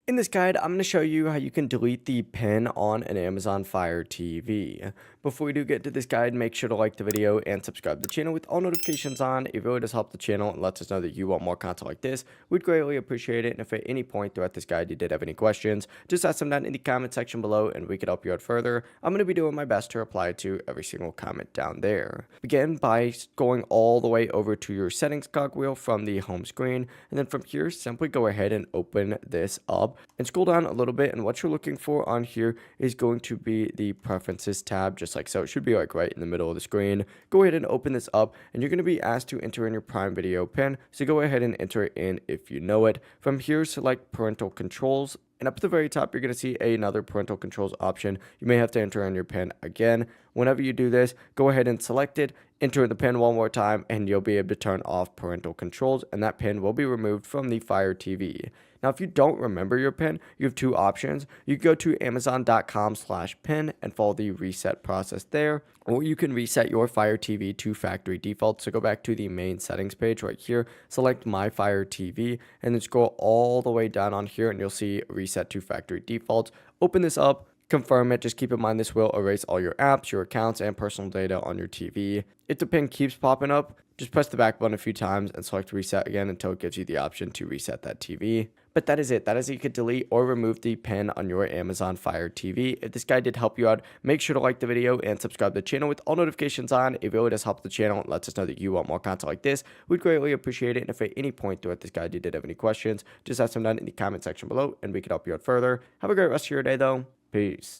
In this guide, I'm going to show you how you can delete the pin on an Amazon Fire TV. Before we do get to this guide, make sure to like the video and subscribe to the channel with all notifications on. It really does help the channel and lets us know that you want more content like this. We'd greatly appreciate it. And if at any point throughout this guide you did have any questions, just ask them down in the comment section below and we could help you out further. I'm going to be doing my best to reply to every single comment down there. Begin by going all the way over to your settings cogwheel from the home screen. And then from here, simply go ahead and open this up. And scroll down a little bit, and what you're looking for on here is going to be the preferences tab, just like so. It should be like right in the middle of the screen. Go ahead and open this up, and you're going to be asked to enter in your Prime Video PIN, so go ahead and enter it in if you know it. From here, select parental controls, and up at the very top, you're going to see another parental controls option. You may have to enter in your PIN again. Whenever you do this, go ahead and select it, enter the PIN one more time, and you'll be able to turn off parental controls, and that PIN will be removed from the Fire TV. Now, if you don't remember your PIN, you have two options. You can go to amazon.com/PIN and follow the reset process there, or you can reset your Fire TV to factory default. So go back to the main settings page right here, select My Fire TV, and then scroll all the way down on here, and you'll see reset to factory default. Open this up. Confirm it. Just keep in mind this will erase all your apps, your accounts, and personal data on your TV. If the PIN keeps popping up, just press the back button a few times and select reset again until it gives you the option to reset that TV. But that is it. That is how you could delete or remove the PIN on your Amazon Fire TV. If this guide did help you out, make sure to like the video and subscribe to the channel with all notifications on. It really does help the channel and lets us know that you want more content like this. We'd greatly appreciate it. And if at any point throughout this guide you did have any questions, just ask them down in the comment section below and we could help you out further. Have a great rest of your day though. Peace.